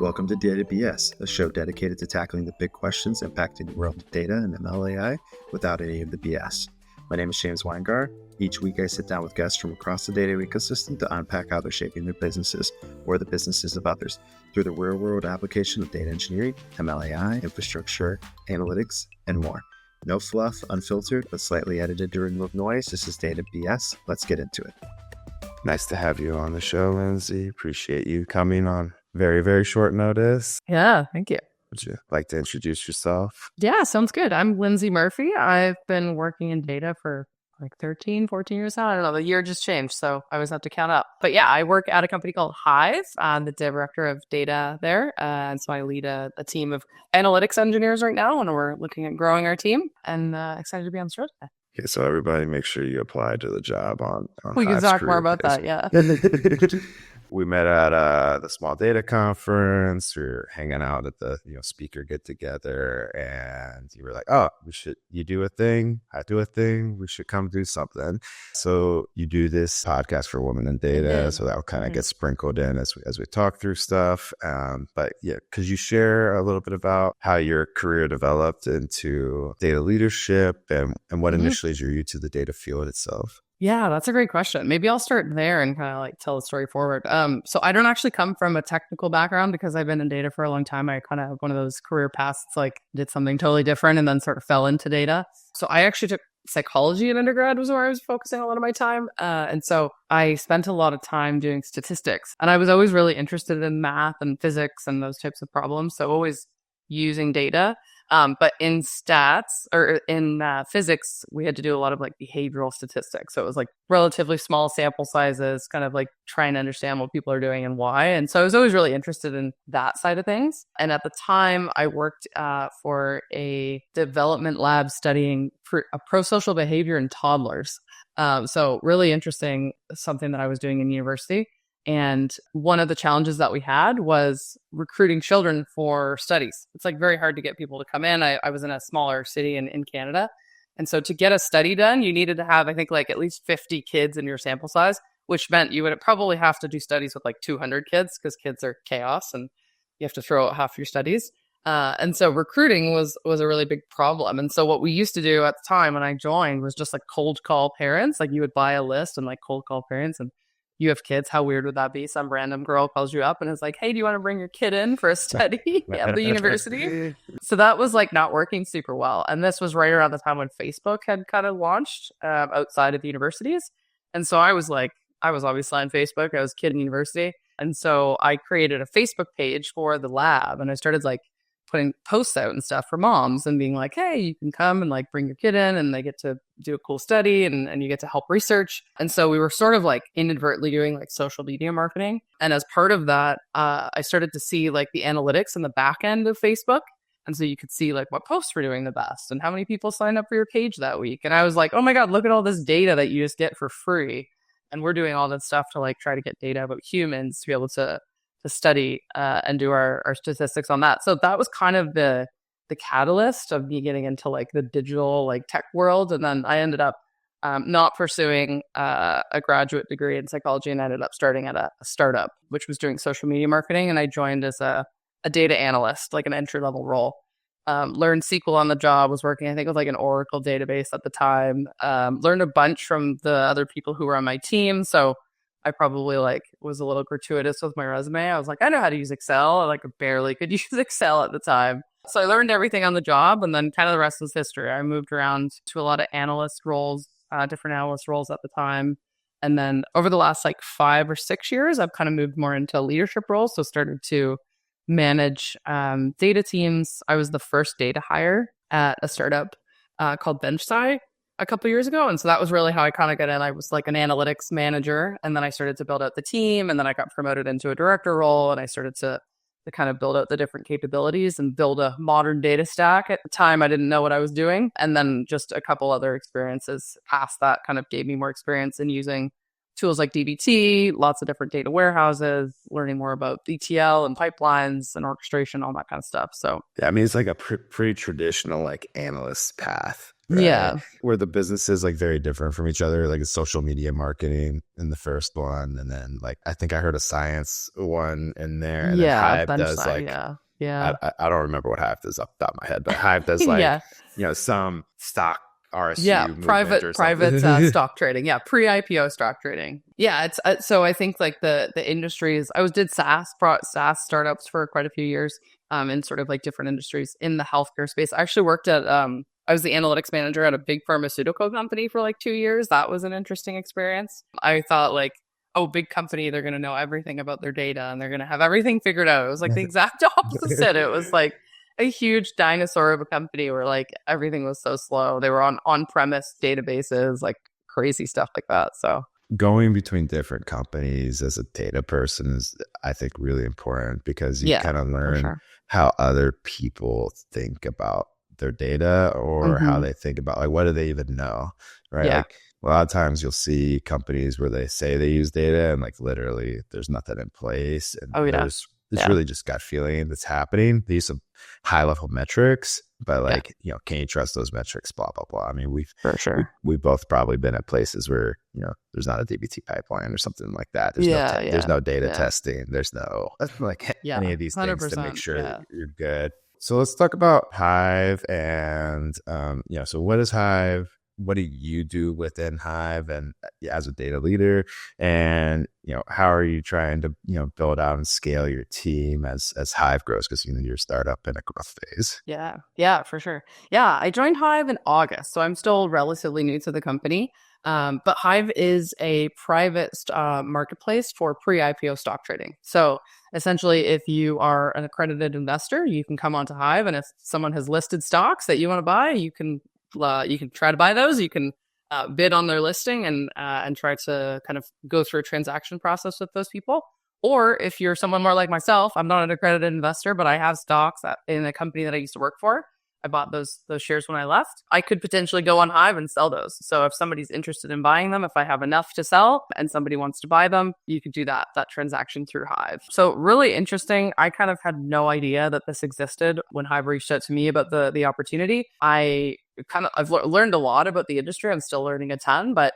Welcome to Data BS, a show dedicated to tackling the big questions impacting the world of data and ML/AI without any of the BS. My name is James Winegar. Each week I sit down with guests from across the data ecosystem to unpack how they're shaping their businesses or the businesses of others through the real-world application of data engineering, ML/AI, infrastructure, analytics, and more. No fluff, unfiltered, but slightly edited to remove noise. This is Data BS. Let's get into it. Nice to have you on the show, Lindsay. Appreciate you coming on very, very short notice. Yeah, thank you. Would you like to introduce yourself? Yeah, sounds good. I'm Lindsay Murphy. I've been working in data for like 13, 14 years now. I don't know. The year just changed, so I always have to count up. But yeah, I work at a company called Hiive. I'm the director of data there. And so I lead a team of analytics engineers right now, and we're looking at growing our team and excited to be on the show today. Okay, so everybody make sure you apply to the job on we can Hive's talk more career about page. that, yeah. We met at the small data conference. We were hanging out at the speaker get together, and you were like, "Oh, you do a thing, I do a thing. We should come do something." So you do this podcast for women in data, so that'll kind of get sprinkled in as we talk through stuff. But yeah, could you share a little bit about how your career developed into data leadership and what initially drew you to the data field itself? Yeah, that's a great question. Maybe I'll start there and kind of like tell the story forward. So I don't actually come from a technical background because I've been in data for a long time. I kind of have one of those career paths, like did something totally different and then sort of fell into data. So I actually took psychology in undergrad was where I was focusing a lot of my time. And so I spent a lot of time doing statistics, and I was always really interested in math and physics and those types of problems. So always using data. But in stats or in physics, we had to do a lot of like behavioral statistics. So it was like relatively small sample sizes, kind of like trying to understand what people are doing and why. And so I was always really interested in that side of things. And at the time, I worked for a development lab studying prosocial behavior in toddlers. So really interesting, something that I was doing in university. And one of the challenges that we had was recruiting children for studies. It's like very hard to get people to come in. I was in a smaller city in Canada. And so to get a study done, you needed to have, I think, like at least 50 kids in your sample size, which meant you would probably have to do studies with like 200 kids because kids are chaos and you have to throw out half your studies. And so recruiting was a really big problem. And so what we used to do at the time when I joined was just like cold call parents. Like you would buy a list and like cold call parents, and you have kids. How weird would that be? Some random girl calls you up and is like, "Hey, do you want to bring your kid in for a study at the university?" So that was like not working super well. And this was right around the time when Facebook had kind of launched outside of universities. And so I was obviously on Facebook. I was a kid in university. And so I created a Facebook page for the lab, and I started like putting posts out and stuff for moms and being like, "Hey, you can come and like bring your kid in and they get to do a cool study and you get to help research." And so we were sort of like inadvertently doing like social media marketing. And as part of that, I started to see like the analytics in the back end of Facebook. And so you could see like what posts were doing the best and how many people signed up for your page that week. And I was like, "Oh my God, look at all this data that you just get for free." And we're doing all that stuff to like try to get data about humans to be able to study and do our statistics on that. So that was kind of the catalyst of me getting into like the digital like tech world. And then I ended up not pursuing a graduate degree in psychology, and I ended up starting at a startup, which was doing social media marketing. And I joined as a data analyst, like an entry-level role. Learned SQL on the job, was working, I think, with like an Oracle database at the time. Learned a bunch from the other people who were on my team. So I probably like was a little gratuitous with my resume. I was like, I know how to use Excel. I like barely could use Excel at the time. So I learned everything on the job, and then kind of the rest was history. I moved around to a lot of analyst roles, different analyst roles at the time. And then over the last like 5 or 6 years, I've kind of moved more into leadership roles. So started to manage data teams. I was the first data hire at a startup called BenchSci a couple years ago. And so that was really how I kind of got in. I was like an analytics manager, and then I started to build out the team, and then I got promoted into a director role, and I started to kind of build out the different capabilities and build a modern data stack. At the time, I didn't know what I was doing. And then just a couple other experiences past that kind of gave me more experience in using tools like dbt, lots of different data warehouses, learning more about ETL and pipelines and orchestration, all that kind of stuff. So yeah, I mean, it's like a pretty traditional like analyst path. right? Yeah. Where the business is like very different from each other, like social media marketing in the first one. And then like, I think I heard a science one in there. And then Yeah. Hive Bench does side. like, Yeah. Yeah. I don't remember what Hive does off the top of my head, but Hive does like, Yeah. some stock Yeah, RSU movement or private something. stock trading. Yeah, pre-IPO stock trading. Yeah, it's so I think like the industries. I did SaaS startups for quite a few years, in sort of like different industries in the healthcare space. I actually worked at I was the analytics manager at a big pharmaceutical company for like 2 years. That was an interesting experience. I thought like, oh, big company, they're going to know everything about their data and they're going to have everything figured out. It was like the exact opposite. It was like a huge dinosaur of a company where like everything was so slow. They were on premise databases, like crazy stuff like that. So Going between different companies as a data person is, I think, really important because you kind of for learn sure. how other people think about their data or how Hmm. they think about like what do they even know, right? Yeah. Like a lot of times you'll see companies where they say they use data and like literally there's nothing in place and Oh yeah. there's it's Yeah. really just gut feeling that's happening. They use some high level metrics, but Yeah. like, can you trust those metrics? Blah, blah, blah. I mean, For sure. we've both probably been at places where, there's not a DBT pipeline or something like that. There's Yeah. there's Yeah. no data Yeah. testing. There's no like Yeah. any of these things to make 100%. sure Yeah. you're good. So let's talk about Hive and, so what is Hive? What do you do within Hive and as a data leader? And, how are you trying to, build out and scale your team as Hive grows? Because, you're a startup in a growth phase. Yeah. Yeah, for sure. Yeah. I joined Hive in August, so I'm still relatively new to the company. But Hive is a private marketplace for pre-IPO stock trading. So essentially, if you are an accredited investor, you can come onto Hive, and if someone has listed stocks that you want to buy, you can try to buy those. You can bid on their listing and try to kind of go through a transaction process with those people. Or if you're someone more like myself, I'm not an accredited investor, but I have stocks in a company that I used to work for. I bought those shares when I left. I could potentially go on Hive and sell those. So if somebody's interested in buying them, if I have enough to sell and somebody wants to buy them, you could do that transaction through Hive. So really interesting. I kind of had no idea that this existed when Hive reached out to me about the opportunity. I've learned a lot about the industry. I'm still learning a ton, but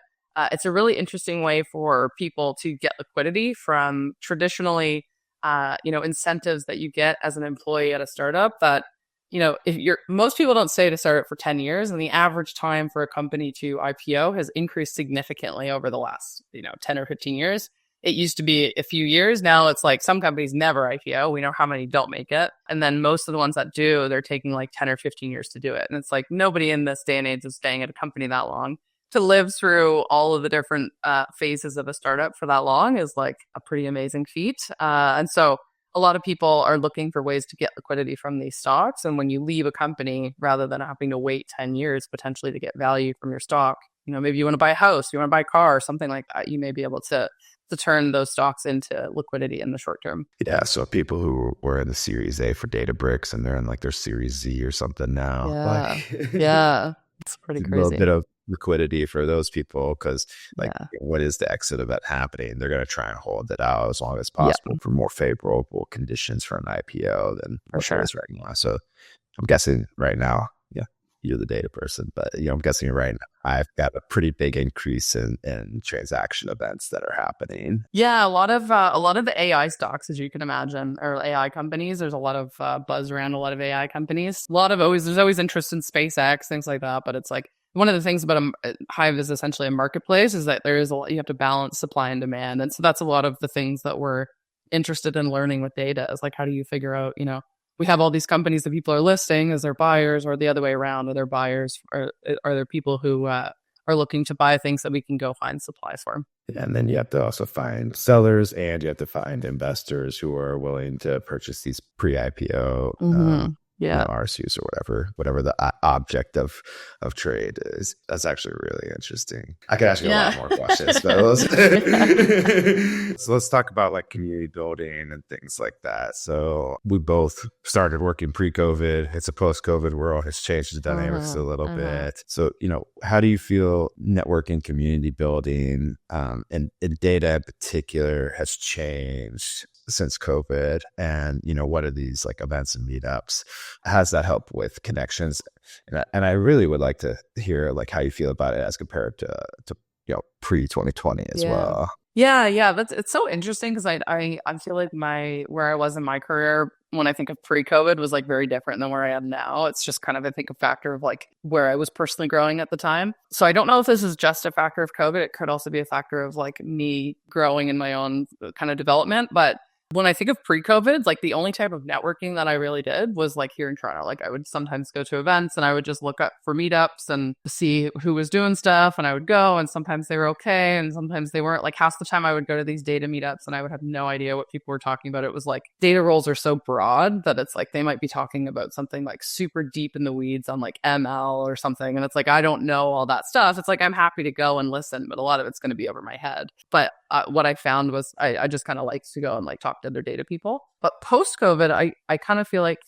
it's a really interesting way for people to get liquidity from traditionally, incentives that you get as an employee at a startup that, if most people don't stay to startup for 10 years, and the average time for a company to IPO has increased significantly over the last, 10 or 15 years. It used to be a few years. Now it's like some companies never IPO. We know how many don't make it. And then most of the ones that do, they're taking like 10 or 15 years to do it. And it's like nobody in this day and age is staying at a company that long. To live through all of the different phases of a startup for that long is like a pretty amazing feat. And so a lot of people are looking for ways to get liquidity from these stocks. And when you leave a company, rather than having to wait 10 years potentially to get value from your stock, maybe you want to buy a house, you want to buy a car, or something like that, you may be able to turn those stocks into liquidity in the short term. Yeah. So people who were in the Series A for Databricks and they're in like their Series Z or something now. Yeah. Like, Yeah. It's pretty a little crazy. bit of liquidity for those people because like Yeah. what is the exit event happening? They're going to try and hold it out as long as possible for more favorable conditions for an IPO than For what sure. it is right now. So I'm guessing right now, you're the data person, but I'm guessing right now I've got a pretty big increase in transaction events that are happening. Yeah, a lot of the AI stocks, as you can imagine, or AI companies. There's a lot of buzz around a lot of AI companies. There's always interest in SpaceX, things like that. But it's like one of the things about Hive is essentially a marketplace is that you have to balance supply and demand, and so that's a lot of the things that we're interested in learning with data. Is like how do you figure out, we have all these companies that people are listing as their buyers, or the other way around, are there buyers, or are there people who are looking to buy things that we can go find supplies for? And then you have to also find sellers and you have to find investors who are willing to purchase these pre-IPO RSUs or whatever the object of trade is. That's actually really interesting. I could ask you a lot more questions, but so let's talk about like community building and things like that. So we both started working pre-COVID. It's a post-COVID world. It's changed the dynamics a little bit. So, how do you feel networking, community building, and data in particular has changed since COVID, and what are these like events and meetups? Has that helped with connections? And I really would like to hear like how you feel about it as compared to pre 2020 as well. Yeah. It's so interesting because I feel like where I was in my career when I think of pre-COVID was like very different than where I am now. It's just kind of, I think, a factor of like where I was personally growing at the time. So I don't know if this is just a factor of COVID. It could also be a factor of like me growing in my own kind of development. But when I think of pre-COVID, like the only type of networking that I really did was like here in Toronto. Like I would sometimes go to events and I would just look up for meetups and see who was doing stuff, and I would go, and sometimes they were okay and sometimes they weren't. Like half the time I would go to these data meetups and I would have no idea what people were talking about. It was like data roles are so broad that it's like they might be talking about something like super deep in the weeds on like ML or something, and it's like I don't know all that stuff. It's like I'm happy to go and listen, but a lot of it's going to be over my head. But what I found was I just kind of liked to go and like talk to other data people. But post-COVID, I kind of feel like,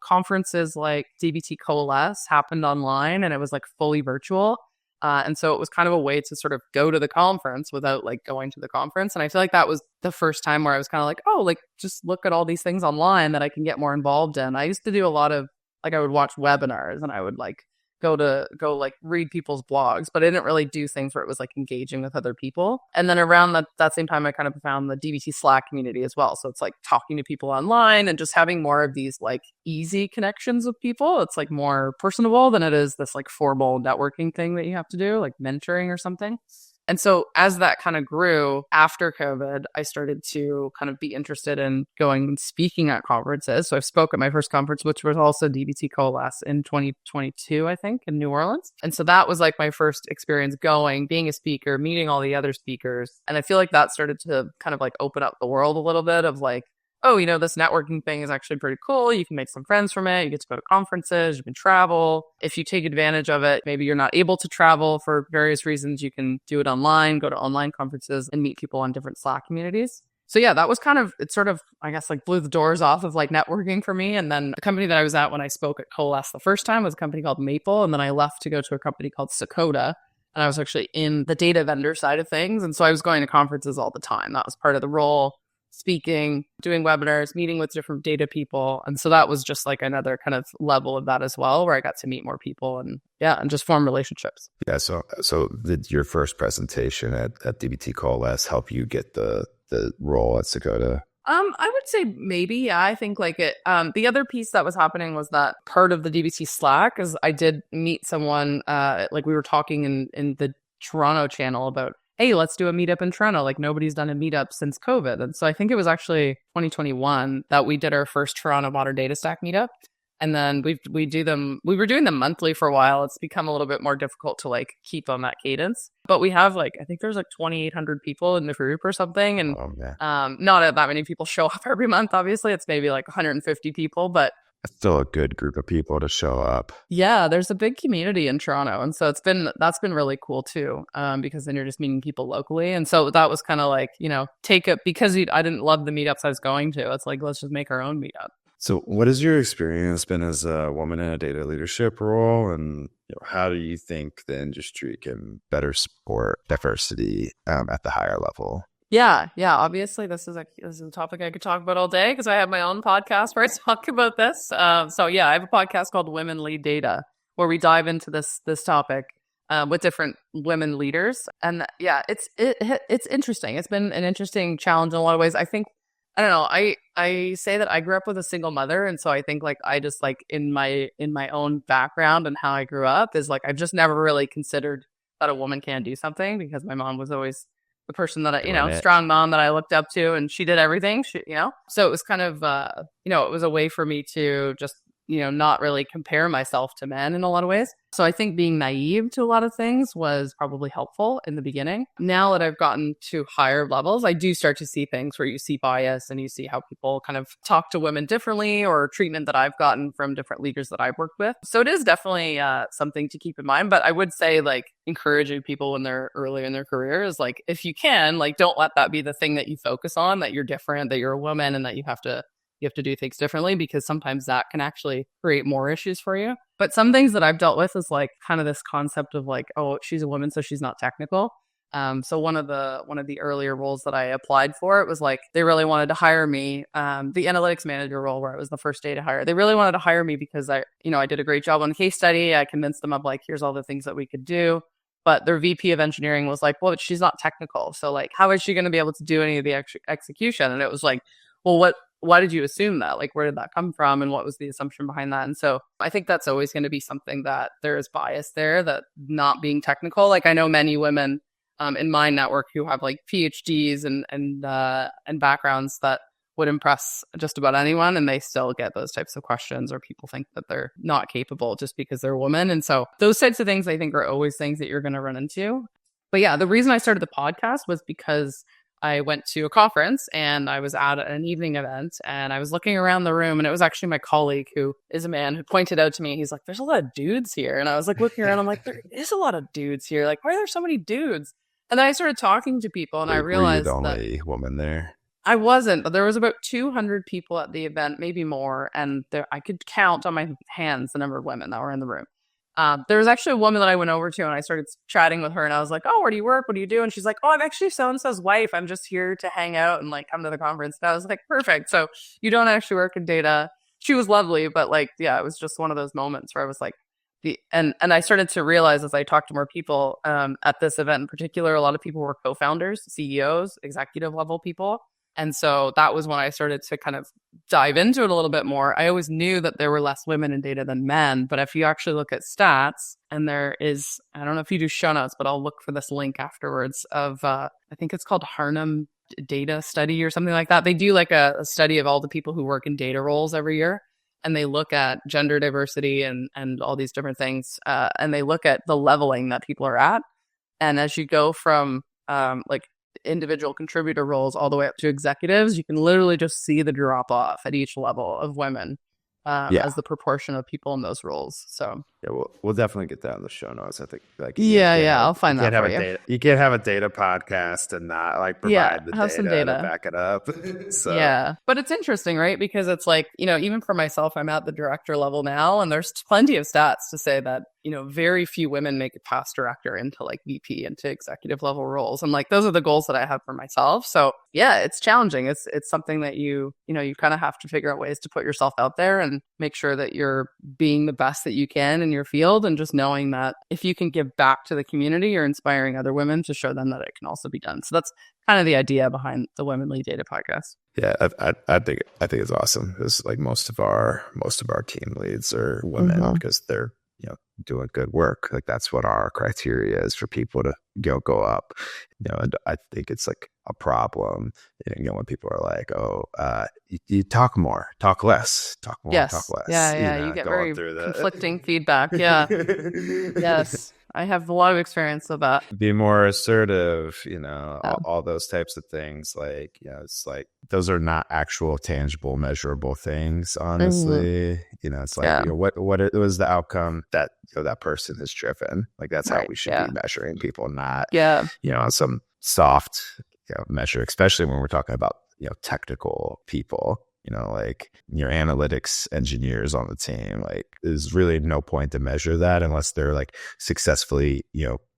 conferences like DBT Coalesce happened online and it was like fully virtual. And so it was kind of a way to sort of go to the conference without like going to the conference. And I feel like that was the first time where I was kind of like, oh, like just look at all these things online that I can get more involved in. I used to do a lot of like, I would watch webinars and I would like go like read people's blogs, but I didn't really do things where it was like engaging with other people. And then around that same time, I kind of found the DBT Slack community as well. So it's like talking to people online and just having more of these like easy connections with people. It's like more personable than it is this like formal networking thing that you have to do, like mentoring or something. And so as that kind of grew after COVID, I started to kind of be interested in going and speaking at conferences. So I spoke at my first conference, which was also DBT Coalesce in 2022, I think, in New Orleans. And so that was like my first experience going, being a speaker, meeting all the other speakers. And I feel like that started to kind of like open up the world a little bit of like, oh, this networking thing is actually pretty cool. You can make some friends from it. You get to go to conferences. You can travel. If you take advantage of it, maybe you're not able to travel for various reasons. You can do it online, go to online conferences and meet people on different Slack communities. So yeah, that was kind of, it sort of, I guess, like blew the doors off of like networking for me. And then the company that I was at when I spoke at Coalesce the first time was a company called Maple. And then I left to go to a company called Sakota. And I was actually in the data vendor side of things. And so I was going to conferences all the time. That was part of the role. Speaking, doing webinars, meeting with different data people. And so that was just like another kind of level of that as well, where I got to meet more people and just form relationships. Yeah. So did your first presentation at DBT Coalesce help you get the role at Sakota? I would say maybe, yeah. I think like it, the other piece that was happening was that part of the DBT Slack is I did meet someone, like we were talking in the Toronto channel about, hey, let's do a meetup in Toronto. Like nobody's done a meetup since COVID. And so I think it was actually 2021 that we did our first Toronto Modern Data Stack meetup. And then we were doing them monthly for a while. It's become a little bit more difficult to like keep on that cadence. But we have like, I think there's like 2,800 people in the group or something. And not that many people show up every month, obviously. It's maybe like 150 people, but it's still a good group of people to show up. Yeah, there's a big community in Toronto. And so that's been really cool too, because then you're just meeting people locally. And so that was kind of like, take it because I didn't love the meetups I was going to. It's like, let's just make our own meetup. So what has your experience been as a woman in a data leadership role? And how do you think the industry can better support diversity at the higher level? Yeah. Obviously, this is a topic I could talk about all day because I have my own podcast where I talk about this. So yeah, I have a podcast called Women Lead Data where we dive into this topic with different women leaders. And yeah, it's interesting. It's been an interesting challenge in a lot of ways. I think, I don't know, I say that I grew up with a single mother. And so I think like I just like in my own background and how I grew up is like I've just never really considered that a woman can do something because my mom was always the person that I, strong mom that I looked up to, and she did everything, so it was kind of, it was a way for me to just, not really compare myself to men in a lot of ways. So I think being naive to a lot of things was probably helpful in the beginning. Now that I've gotten to higher levels, I do start to see things where you see bias and you see how people kind of talk to women differently or treatment that I've gotten from different leaders that I've worked with. So it is definitely something to keep in mind. But I would say like encouraging people when they're early in their career is like, if you can, like, don't let that be the thing that you focus on, that you're different, that you're a woman and that you have to do things differently, because sometimes that can actually create more issues for you. But some things that I've dealt with is like kind of this concept of like, oh, she's a woman, so she's not technical. So one of the earlier roles that I applied for, it was like they really wanted to hire me. The analytics manager role, where it was the first day to hire, they really wanted to hire me because I did a great job on the case study. I convinced them of like, here's all the things that we could do. But their VP of engineering was like, well, she's not technical, so like, how is she going to be able to do any of the execution? And it was like, well, why did you assume that? Like, where did that come from? And what was the assumption behind that? And so I think that's always going to be something that there is bias there, that not being technical. Like, I know many women in my network who have like PhDs and backgrounds that would impress just about anyone, and they still get those types of questions, or people think that they're not capable just because they're a woman. And so those types of things, I think, are always things that you're going to run into. But yeah, the reason I started the podcast was because I went to a conference and I was at an evening event, and I was looking around the room, and it was actually my colleague, who is a man, who pointed out to me, he's like, there's a lot of dudes here. And I was like looking around, I'm like, there is a lot of dudes here. Like, why are there so many dudes? And then I started talking to people, and I realized were you the only woman there? I wasn't, but there was about 200 people at the event, maybe more. And I could count on my hands the number of women that were in the room. There was actually a woman that I went over to, and I started chatting with her, and I was like, oh, where do you work? What do you do? And she's like, oh, I'm actually so-and-so's wife. I'm just here to hang out and like come to the conference. And I was like, perfect. So you don't actually work in data. She was lovely, but like, yeah, it was just one of those moments where I was like, and I started to realize as I talked to more people at this event in particular, a lot of people were co-founders, CEOs, executive level people. And so that was when I started to kind of dive into it a little bit more. I always knew that there were less women in data than men, but if you actually look at stats, and there is, I don't know if you do show notes, but I'll look for this link afterwards of, I think it's called Harnum Data Study or something like that. They do like a study of all the people who work in data roles every year. And they look at gender diversity and all these different things. And they look at the leveling that people are at. And as you go from like individual contributor roles all the way up to executives, you can literally just see the drop off at each level of women as the proportion of people in those roles. So yeah, we'll definitely get that in the show notes. I think like I'll find that for you. You can't have a data podcast and not like provide the data to back it up. So yeah, but it's interesting, right? Because it's like, even for myself, I'm at the director level now, and there's plenty of stats to say that very few women make it past director into like VP, into executive level roles, and like those are the goals that I have for myself. So yeah, it's challenging. It's something that you kind of have to figure out ways to put yourself out there and make sure that you're being the best that you can in your field, and just knowing that if you can give back to the community, you're inspiring other women to show them that it can also be done. So that's kind of the idea behind the Women Lead Data podcast. Yeah, I think it's awesome. It's like most of our team leads are women because they're doing good work. Like that's what our criteria is for people to go up. And I think it's like a problem. When people are like, "Oh, you talk more, talk less, talk more, talk less." Yeah. You get very conflicting feedback. Yeah. Yes. I have a lot of experience with that. Be more assertive, all those types of things. Like, it's like those are not actual, tangible, measurable things. Honestly, it's like what was the outcome that that person has driven? Like that's how we should be measuring people, not on some soft measure, especially when we're talking about technical people. Like your analytics engineers on the team, like there's really no point to measure that unless they're like successfully,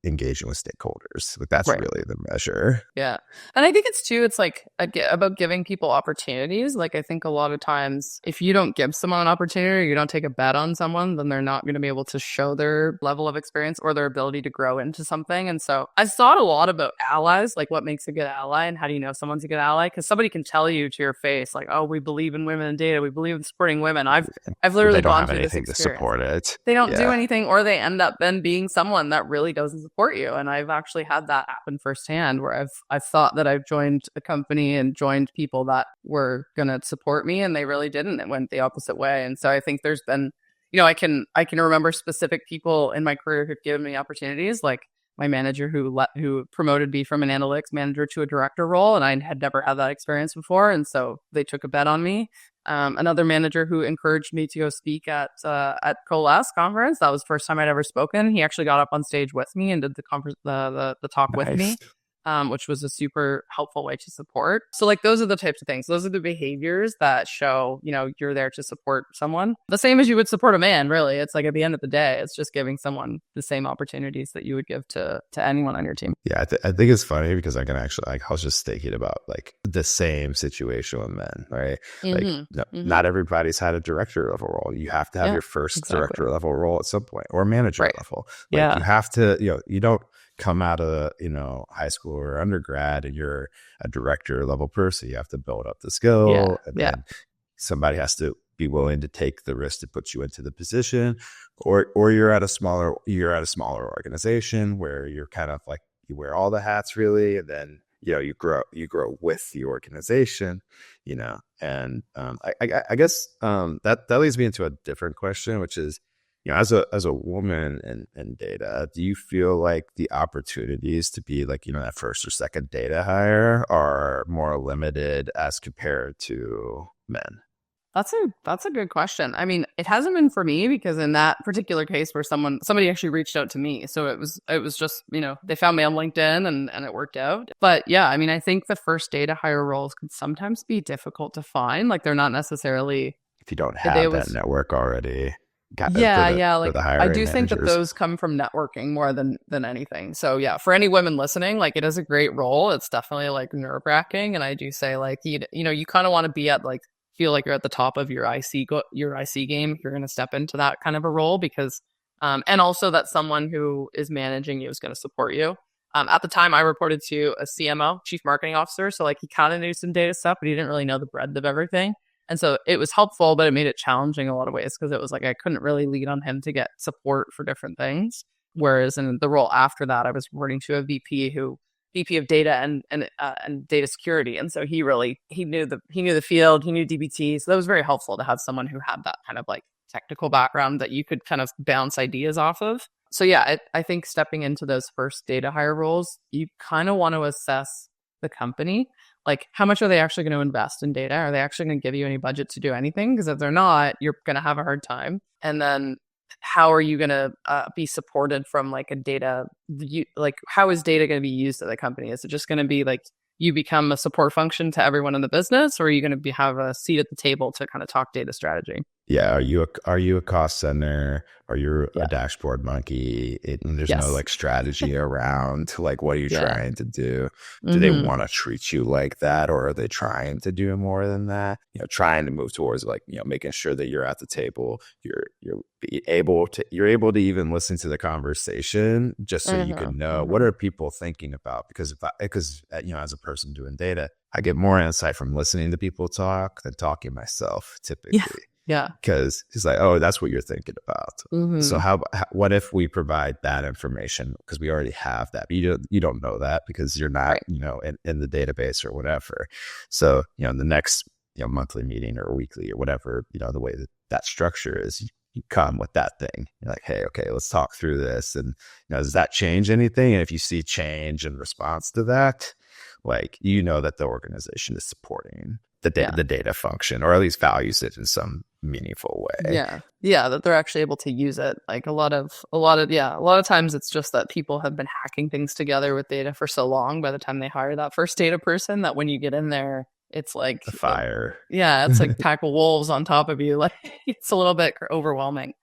engaging with stakeholders. Like that's really the measure. Yeah. And I think it's like about giving people opportunities. Like I think a lot of times if you don't give someone an opportunity, or you don't take a bet on someone, then they're not going to be able to show their level of experience or their ability to grow into something. And so I've thought a lot about allies, like what makes a good ally and how do you know someone's a good ally? Because somebody can tell you to your face, like, oh, we believe in women in data, we believe in supporting women. I've literally gone through this experience. To support it. They don't do anything, or they end up then being someone that really doesn't support you. And I've actually had that happen firsthand, where I've thought that I've joined a company and joined people that were going to support me, and they really didn't. It went the opposite way. And so I think there's been, I can remember specific people in my career who've given me opportunities, like my manager who promoted me from an analytics manager to a director role, and I had never had that experience before, and so they took a bet on me. Another manager who encouraged me to go speak at Coalesce conference. That was the first time I'd ever spoken. He actually got up on stage with me and did the conference, the talk with me. which was a super helpful way to support. So like those are the types of things. Those are the behaviors that show, you're there to support someone. The same as you would support a man, really. It's like at the end of the day, it's just giving someone the same opportunities that you would give to anyone on your team. Yeah, I think it's funny because I can actually, like, I was just thinking about like the same situation with men, right? Like not everybody's had a director level role. You have to have your first director level role at some point, or manager level. Like you have to, you don't come out of high school or undergrad and you're a director level person. You have to build up the skill, and then somebody has to be willing to take the risk to put you into the position, or you're at a smaller organization where you're kind of like, you wear all the hats really, and then you grow with the organization, and I guess that leads me into a different question, which is, as a woman in data, do you feel like the opportunities to be like, that first or second data hire are more limited as compared to men? That's a good question. I mean, it hasn't been for me, because in that particular case where somebody actually reached out to me, so it was just, they found me on LinkedIn and it worked out. But yeah, I mean, I think the first data hire roles can sometimes be difficult to find. Like they're not necessarily, if you don't have that network already. Like I do think that those come from networking more than anything. So yeah, for any women listening, like it is a great role. It's definitely like nerve-wracking, and I do say like you kind of want to be at like, feel like you're at the top of your IC game if you're going to step into that kind of a role, because and also that someone who is managing you is going to support you. At the time I reported to a CMO, chief marketing officer, so like he kind of knew some data stuff, but he didn't really know the breadth of everything. And so it was helpful, but it made it challenging in a lot of ways, because it was like I couldn't really lean on him to get support for different things. Whereas in the role after that, I was reporting to a VP of data and data security, and so he knew the field, he knew DBT, so that was very helpful to have someone who had that kind of like technical background that you could kind of bounce ideas off of. So yeah, I think stepping into those first data hire roles, you kind of want to assess the company. Like, how much are they actually going to invest in data? Are they actually going to give you any budget to do anything? Because if they're not, you're going to have a hard time. And then how are you going to be supported from like a data, like how is data going to be used at the company? Is it just going to be like you become a support function to everyone in the business, or are you going to have a seat at the table to kind of talk data strategy? Yeah. Are you a cost center? Are you a dashboard monkey? There's no like strategy around like, what are you trying to do? Do they want to treat you like that, or are they trying to do more than that? Trying to move towards like, making sure that you're at the table, you're able to even listen to the conversation, just so you can know what are people thinking about. Because as a person doing data, I get more insight from listening to people talk than talking myself typically. Yeah. Because he's like, oh, that's what you're thinking about. So what if we provide that information? Because we already have that. You don't know that because you're not, in the database or whatever. So, the next, monthly meeting or weekly or whatever, the way that structure is, you come with that thing. You're like, hey, okay, let's talk through this. And, does that change anything? And if you see change in response to that, like, that the organization is supporting the data function, or at least values it in some meaningful way. Yeah, that they're actually able to use it. Like a lot of times it's just that people have been hacking things together with data for so long by the time they hire that first data person, that when you get in there, it's like the fire. It's like pack of wolves on top of you. Like it's a little bit overwhelming.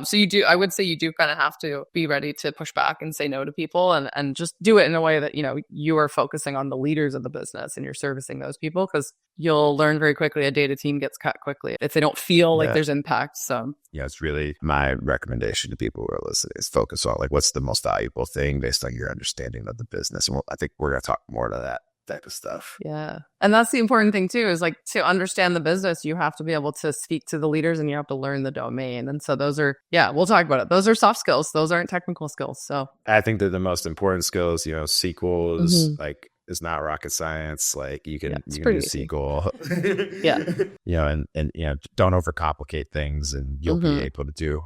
So I would say you do kind of have to be ready to push back and say no to people, and just do it in a way that, you are focusing on the leaders of the business and you're servicing those people, because you'll learn very quickly a data team gets cut quickly if they don't feel like there's impact. So it's really my recommendation to people who are listening is focus on like, what's the most valuable thing based on your understanding of the business. And I think we're going to talk more to that type of stuff. Yeah. And that's the important thing too, is like, to understand the business, you have to be able to speak to the leaders and you have to learn the domain. And so those are, we'll talk about it. Those are soft skills. Those aren't technical skills. So I think they're the most important skills. SQL is like, it's not rocket science. Like you can do SQL. And don't overcomplicate things, and you'll be able to do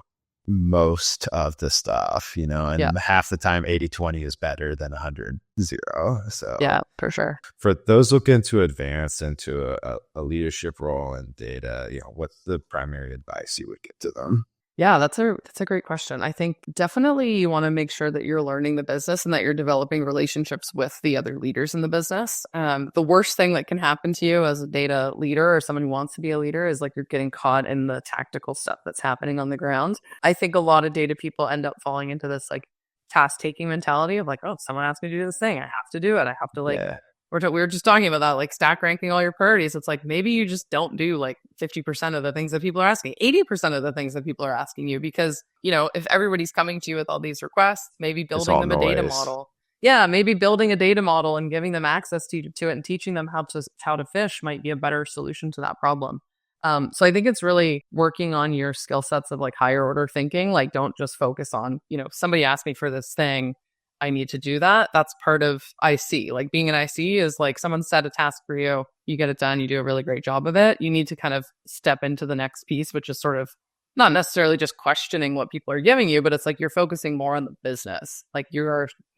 most of the stuff, and half the time 80-20 is better than 100-0. So for sure. For those looking to advance into a leadership role in data, what's the primary advice you would give to them? Yeah, that's a great question. I think definitely you want to make sure that you're learning the business and that you're developing relationships with the other leaders in the business. The worst thing that can happen to you as a data leader or someone who wants to be a leader is like you're getting caught in the tactical stuff that's happening on the ground. I think a lot of data people end up falling into this like task taking mentality of like, oh, someone asked me to do this thing, I have to do it. I have to like Yeah. we were just talking about that, like stack ranking all your priorities. It's like maybe you just don't do like 50% of the things that people are asking, 80% of the things that people are asking you, because, if everybody's coming to you with all these requests, maybe It's building all them a data noise. model. Yeah, maybe building a data model and giving them access to it and teaching them how to fish might be a better solution to that problem. So I think it's really working on your skill sets of like higher order thinking. Like, don't just focus on, somebody asked me for this thing, I need to do that. That's part of IC. Like being an IC is like someone set a task for you, you get it done, you do a really great job of it. You need to kind of step into the next piece, which is sort of not necessarily just questioning what people are giving you, but it's like you're focusing more on the business. Like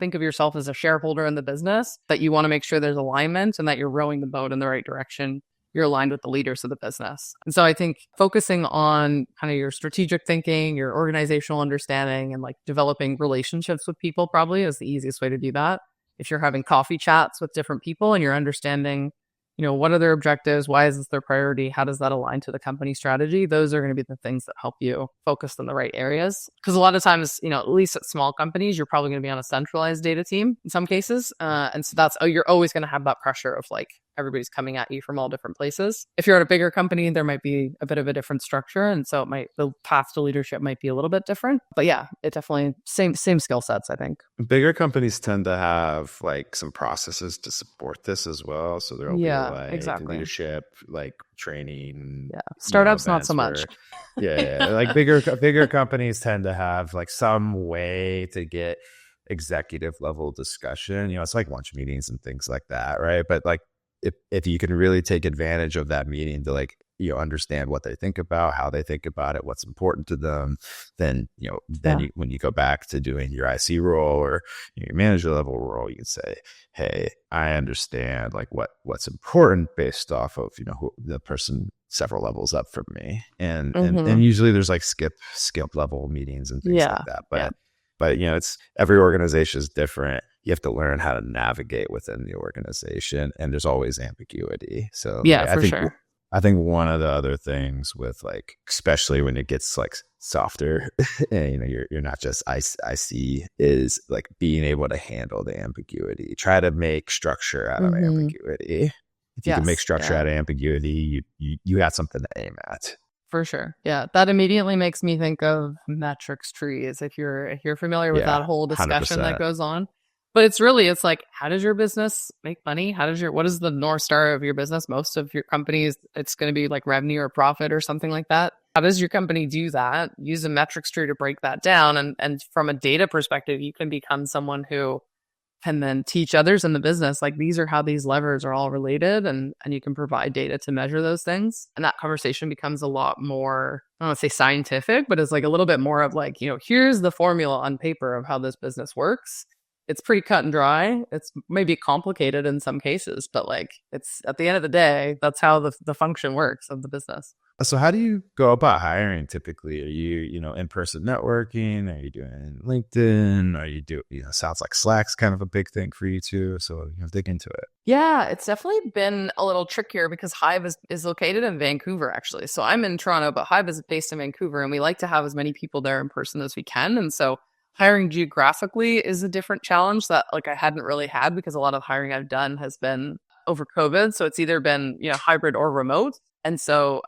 think of yourself as a shareholder in the business, that you want to make sure there's alignment and that you're rowing the boat in the right direction. You're aligned with the leaders of the business. And so I think focusing on kind of your strategic thinking, your organizational understanding, and like developing relationships with people probably is the easiest way to do that. If you're having coffee chats with different people and you're understanding, what are their objectives? Why is this their priority? How does that align to the company strategy? Those are going to be the things that help you focus in the right areas. Because a lot of times, at least at small companies, you're probably going to be on a centralized data team in some cases. And so you're always going to have that pressure of like, everybody's coming at you from all different places. If you're at a bigger company, there might be a bit of a different structure. And so the path to leadership might be a little bit different. But yeah, it definitely same skill sets, I think. Bigger companies tend to have like some processes to support this as well. So there'll be like exactly. leadership, like training. Yeah. Startups, not so events much. yeah. Like bigger companies tend to have like some way to get executive level discussion. It's like lunch meetings and things like that. Right. But like, if you can really take advantage of that meeting to like, understand what they think about, how they think about it, what's important to them, then, when you go back to doing your IC role or your manager level role, you can say, hey, I understand like what's important based off of, who the person several levels up from me. And usually there's like skip level meetings and things like that. But it's every organization is different. You have to learn how to navigate within the organization, and there's always ambiguity. So yeah, for sure. I think one of the other things with like, especially when it gets like softer, and you're not just IC, is like being able to handle the ambiguity. Try to make structure out of ambiguity. If you can make structure out of ambiguity, you got something to aim at. For sure. Yeah. That immediately makes me think of metrics trees. If you're familiar with that whole discussion 100%. That goes on. But it's like, how does your business make money? What is the North Star of your business? Most of your companies, it's going to be like revenue or profit or something like that. How does your company do that? Use a metrics tree to break that down. And from a data perspective, you can become someone who can then teach others in the business, like these are how these levers are all related, and you can provide data to measure those things. And that conversation becomes a lot more, I don't want to say scientific, but it's like a little bit more of like, here's the formula on paper of how this business works. It's pretty cut and dry. It's maybe complicated in some cases, but like it's at the end of the day, that's how the function works of the business. So how do you go about hiring typically? Are you, in-person networking? Are you doing LinkedIn? Are you sounds like Slack's kind of a big thing for you too. So, dig into it. Yeah, it's definitely been a little trickier because Hiive is located in Vancouver, actually. So I'm in Toronto, but Hiive is based in Vancouver, and we like to have as many people there in person as we can. And so hiring geographically is a different challenge that like I hadn't really had, because a lot of hiring I've done has been over COVID. So it's either been, hybrid or remote. And so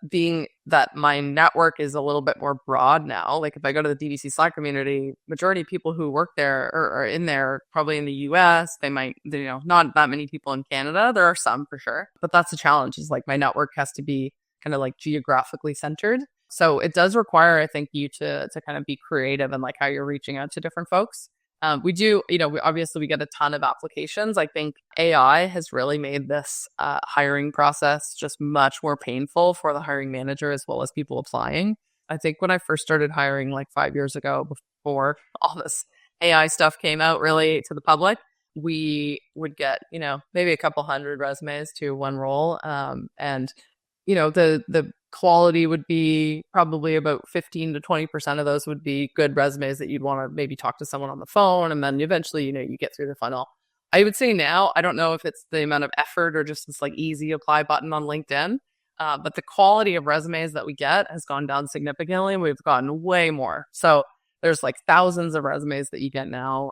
being that my network is a little bit more broad now, like if I go to the DVC Slack community, majority of people who work there or are in there probably in the US, they might, not that many people in Canada. There are some for sure, but that's the challenge, is like my network has to be kind of like geographically centered. So it does require, I think, you to kind of be creative in like how you're reaching out to different folks. We do, we get a ton of applications. I think AI has really made this hiring process just much more painful for the hiring manager as well as people applying. I think when I first started hiring like 5 years ago, before all this AI stuff came out really to the public, we would get, maybe a couple hundred resumes to one role. And the quality would be probably about 15 to 20% of those would be good resumes that you'd want to maybe talk to someone on the phone. And then eventually, you get through the funnel. I would say now, I don't know if it's the amount of effort or just this like easy apply button on LinkedIn, but the quality of resumes that we get has gone down significantly. We've gotten way more. So there's like thousands of resumes that you get now.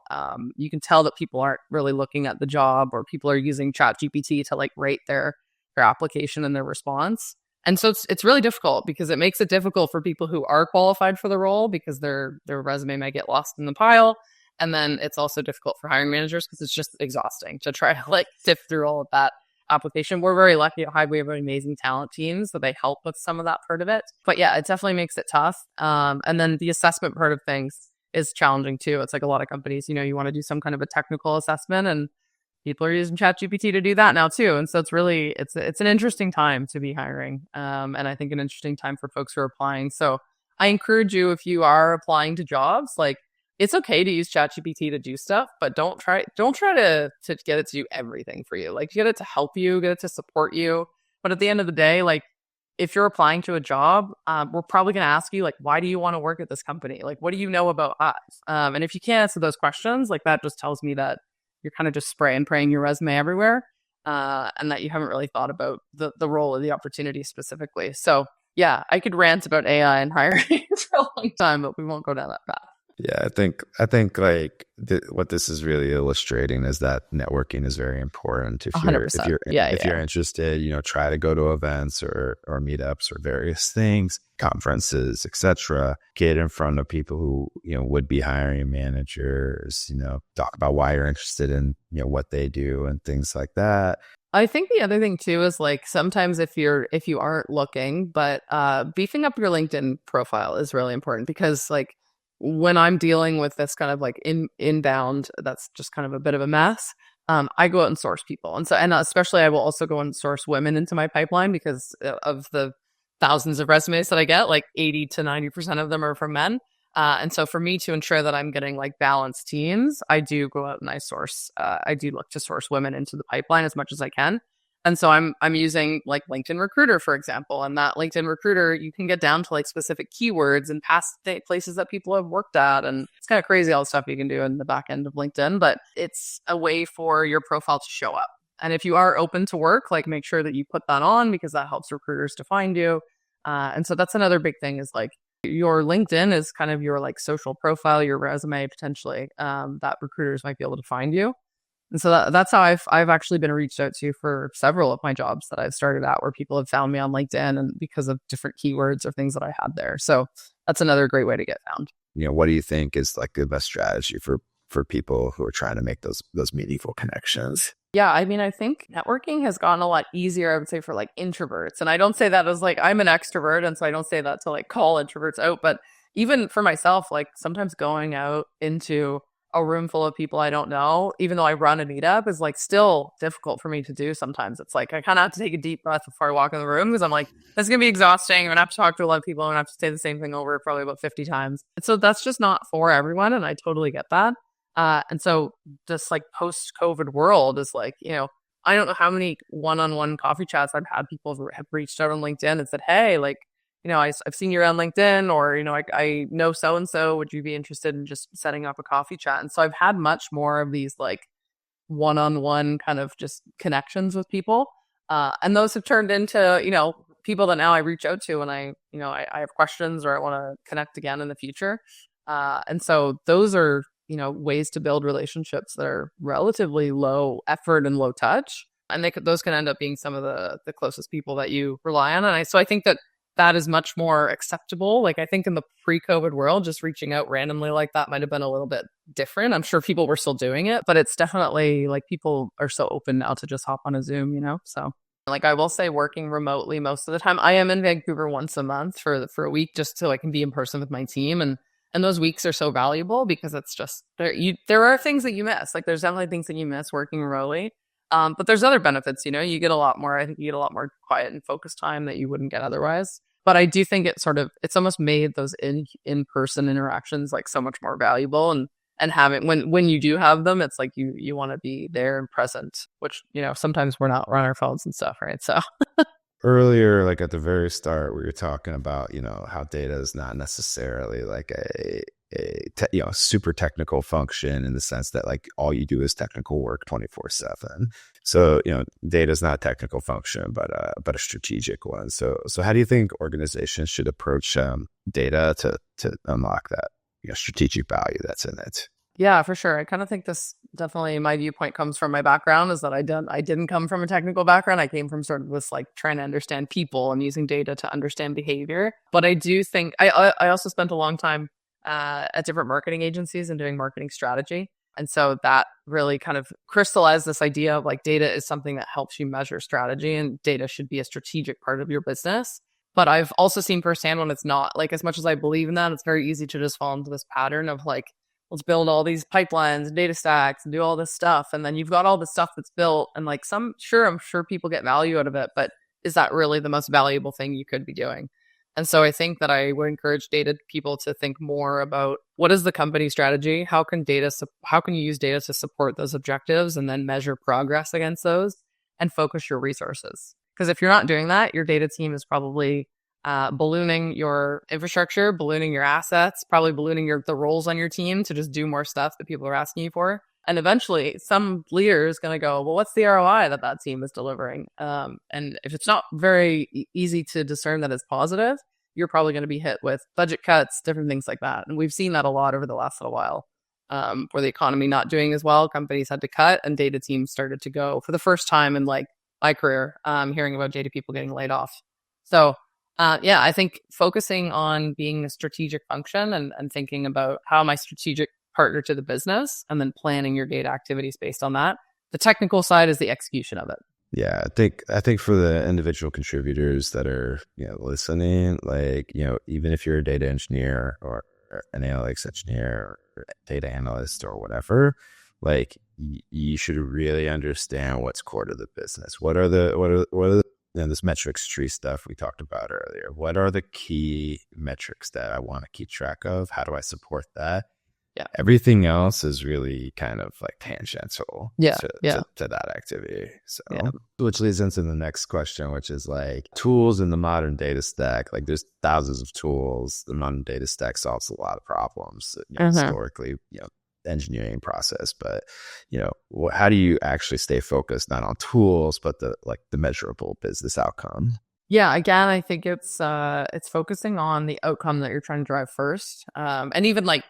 You can tell that people aren't really looking at the job, or people are using ChatGPT to like rate their application and their response. And so it's really difficult, because it makes it difficult for people who are qualified for the role, because their resume might get lost in the pile. And then it's also difficult for hiring managers, because it's just exhausting to try to like sift through all of that application. We're very lucky at Hiive. We have amazing talent teams, so they help with some of that part of it. But yeah, it definitely makes it tough. And then the assessment part of things is challenging too. It's like a lot of companies, you want to do some kind of a technical assessment, and people are using ChatGPT to do that now too. And so it's an interesting time to be hiring. And I think an interesting time for folks who are applying. So I encourage you, if you are applying to jobs, like, it's okay to use ChatGPT to do stuff, but don't try to get it to do everything for you. Like, get it to help you, get it to support you. But at the end of the day, like, if you're applying to a job, we're probably going to ask you, like, why do you want to work at this company? Like, what do you know about us? And if you can't answer those questions, like, that just tells me that you're kind of just spraying your resume everywhere, and that you haven't really thought about the role of the opportunity specifically. So yeah, I could rant about AI and hiring for a long time, but we won't go down that path. Yeah, I think like what this is really illustrating is that networking is very important. If you're interested, try to go to events or meetups or various things, conferences, etc. Get in front of people who would be hiring managers. Talk about why you're interested in what they do and things like that. I think the other thing too is, like, sometimes if you aren't looking, but beefing up your LinkedIn profile is really important, because like, when I'm dealing with this kind of like inbound, that's just kind of a bit of a mess. I go out and source people. And especially I will also go and source women into my pipeline, because of the thousands of resumes that I get, like 80 to 90% of them are from men. And so for me to ensure that I'm getting like balanced teams, I do go out and I do look to source women into the pipeline as much as I can. And so I'm using like LinkedIn Recruiter, for example, and that LinkedIn Recruiter, you can get down to like specific keywords and past places that people have worked at. And it's kind of crazy all the stuff you can do in the back end of LinkedIn, but it's a way for your profile to show up. And if you are open to work, like, make sure that you put that on, because that helps recruiters to find you. And so that's another big thing, is like, your LinkedIn is kind of your like social profile, your resume potentially, that recruiters might be able to find you. And so that's how I've actually been reached out to for several of my jobs that I've started at, where people have found me on LinkedIn, and because of different keywords or things that I had there. So that's another great way to get found. What do you think is like the best strategy for people who are trying to make those meaningful connections? Yeah, I mean, I think networking has gotten a lot easier, I would say, for like introverts. And I don't say that as like, I'm an extrovert, and so I don't say that to like call introverts out, but even for myself, like, sometimes going out into a room full of people I don't know, even though I run a meetup, is like still difficult for me to do. Sometimes it's like I kind of have to take a deep breath before I walk in the room, because I'm like, this is gonna be exhausting. I'm gonna have to talk to a lot of people, and I have to say the same thing over probably about 50 times. And so that's just not for everyone, and I totally get that. And so this like post-COVID world is like, I don't know how many one-on-one coffee chats I've had. People have reached out on LinkedIn and said, hey, like, I've seen you around LinkedIn, or, I know so-and-so, would you be interested in just setting up a coffee chat? And so I've had much more of these like one-on-one kind of just connections with people. And those have turned into, people that now I reach out to when I have questions, or I want to connect again in the future. And so those are, ways to build relationships that are relatively low effort and low touch. And those can end up being some of the closest people that you rely on. And so I think that is much more acceptable. Like, I think in the pre-COVID world, just reaching out randomly like that might have been a little bit different. I'm sure people were still doing it, but it's definitely like, people are so open now to just hop on a Zoom, So like, I will say, working remotely most of the time, I am in Vancouver once a month for a week, just so I can be in person with my team. And those weeks are so valuable, because it's just there are things that you miss. Like, there's definitely things that you miss working remotely. But there's other benefits, you get a lot more, I think you get a lot more quiet and focused time that you wouldn't get otherwise. But I do think it's almost made those in-person interactions like so much more valuable, and having, when you do have them, it's like you want to be there and present, which, sometimes we're not on our phones and stuff, right? So earlier, like at the very start, we were talking about, how data is not necessarily like super technical function in the sense that like all you do is technical work 24/7. So, data is not a technical function, but a strategic one. So how do you think organizations should approach data to unlock that, strategic value that's in it? Yeah, for sure. I kind of think this definitely my viewpoint comes from my background is that I didn't come from a technical background. I came from sort of this like trying to understand people and using data to understand behavior. But I do think I also spent a long time at different marketing agencies and doing marketing strategy. And so that really kind of crystallized this idea of like data is something that helps you measure strategy and data should be a strategic part of your business. But I've also seen firsthand when it's not, like as much as I believe in that, it's very easy to just fall into this pattern of like, let's build all these pipelines and data stacks and do all this stuff. And then you've got all the stuff that's built and like I'm sure people get value out of it, but is that really the most valuable thing you could be doing? And so I think that I would encourage data people to think more about what is the company strategy? How can you use data to support those objectives and then measure progress against those and focus your resources? Because if you're not doing that, your data team is probably ballooning your infrastructure, ballooning your assets, probably ballooning the roles on your team to just do more stuff that people are asking you for. And eventually some leader is going to go, well, what's the ROI that team is delivering? And if it's not very easy to discern that it's positive, you're probably going to be hit with budget cuts, different things like that. And we've seen that a lot over the last little while. For the economy not doing as well, companies had to cut and data teams started to go for the first time in like my career, hearing about data people getting laid off. So I think focusing on being a strategic function and thinking about how am I strategic partner to the business and then planning your data activities based on that. The technical side is the execution of it. Yeah, I think for the individual contributors that are listening, like even if you're a data engineer or an analytics engineer or data analyst or whatever, like you should really understand what's core to the business. What are the this metrics tree stuff we talked about earlier? What are the key metrics that I want to keep track of? How do I support that? Yeah. Everything else is really kind of like tangential to that activity. So, which leads into the next question, which is like tools in the modern data stack. Like there's thousands of tools. The modern data stack solves a lot of problems historically, engineering process. But, how do you actually stay focused not on tools, but the measurable business outcome? Yeah, again, I think it's focusing on the outcome that you're trying to drive first. And even like,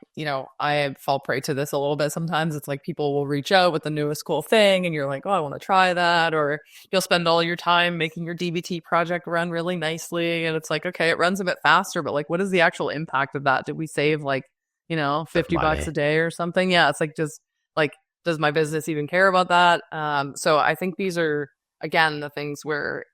I fall prey to this a little bit sometimes. It's like people will reach out with the newest cool thing and you're like, oh, I want to try that. Or you'll spend all your time making your DBT project run really nicely. And it's like, okay, it runs a bit faster, but like, what is the actual impact of that? Did we save like, $50 a day or something? Yeah, it's like, just like, does my business even care about that? So I think these are, again, the things where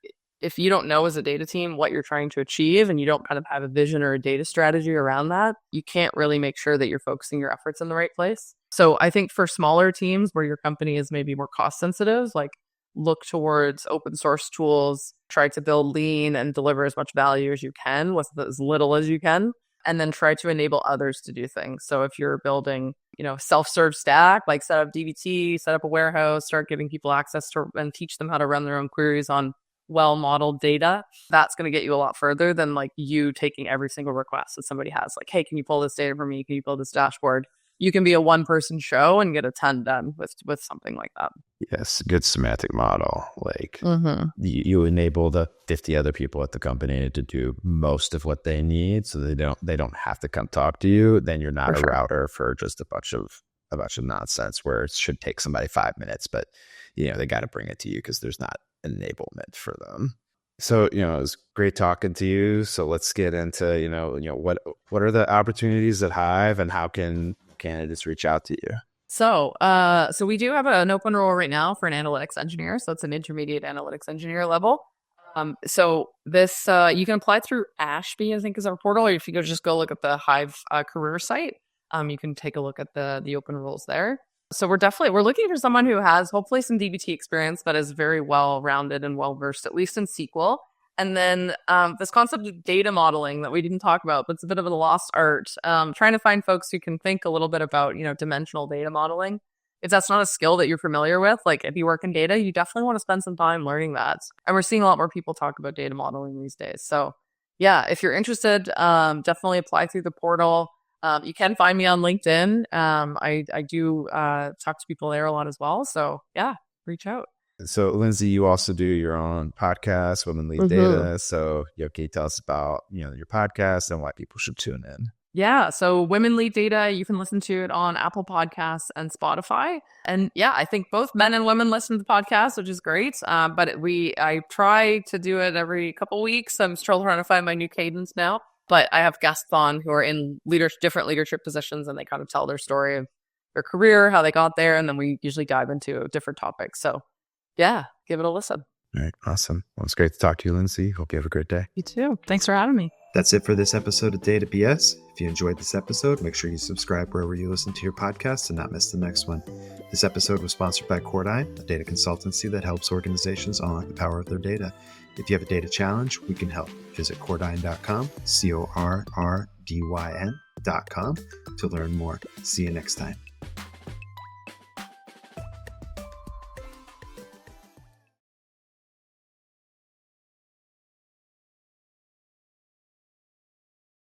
if you don't know as a data team what you're trying to achieve and you don't kind of have a vision or a data strategy around that, you can't really make sure that you're focusing your efforts in the right place. So I think for smaller teams where your company is maybe more cost sensitive, like look towards open source tools, try to build lean and deliver as much value as you can with as little as you can, and then try to enable others to do things. So if you're building, self-serve stack, like set up DBT, set up a warehouse, start giving people access to and teach them how to run their own queries on well-modeled data, that's going to get you a lot further than like you taking every single request that somebody has. Like, hey, can you pull this data for me? Can you build this dashboard? You can be a one-person show and get a 10 done with something like that. Yes, good semantic model. Like you enable the 50 other people at the company to do most of what they need, so they don't have to come talk to you. Then you're not a router for just a bunch of nonsense where it should take somebody 5 minutes, but they got to bring it to you because there's not enablement for them. So it was great talking to you. So let's get into what are the opportunities at Hiive and how can candidates reach out to you? So we do have an open role right now for an analytics engineer. So it's an intermediate analytics engineer level. So this you can apply through Ashby, I think, is our portal, or if you just go look at the Hiive career site, you can take a look at the open roles there. So we're looking for someone who has hopefully some DBT experience, but is very well-rounded and well-versed, at least in SQL. And then this concept of data modeling that we didn't talk about, but it's a bit of a lost art. Trying to find folks who can think a little bit about, dimensional data modeling if that's not a skill that you're familiar with, like if you work in data, you definitely want to spend some time learning that. And we're seeing a lot more people talk about data modeling these days. So yeah, if you're interested, definitely apply through the portal. You can find me on LinkedIn. I do talk to people there a lot as well. So yeah, reach out. So Lindsay, you also do your own podcast, Women Lead Data. So can you tell us about your podcast and why people should tune in? Yeah, so Women Lead Data, you can listen to it on Apple Podcasts and Spotify. And yeah, I think both men and women listen to the podcast, which is great. But I try to do it every couple weeks. I'm still trying to find my new cadence now. But I have guests on who are in different leadership positions, and they kind of tell their story of their career, how they got there, and then we usually dive into different topics. So yeah, give it a listen. All right, awesome. Well, it's great to talk to you, Lindsay. Hope you have a great day. You too. Thanks for having me. That's it for this episode of Data BS. If you enjoyed this episode, make sure you subscribe wherever you listen to your podcast and not miss the next one. This episode was sponsored by Cordine, a data consultancy that helps organizations unlock the power of their data. If you have a data challenge, we can help. Visit cordine.com, CORRDYN.com to learn more. See you next time.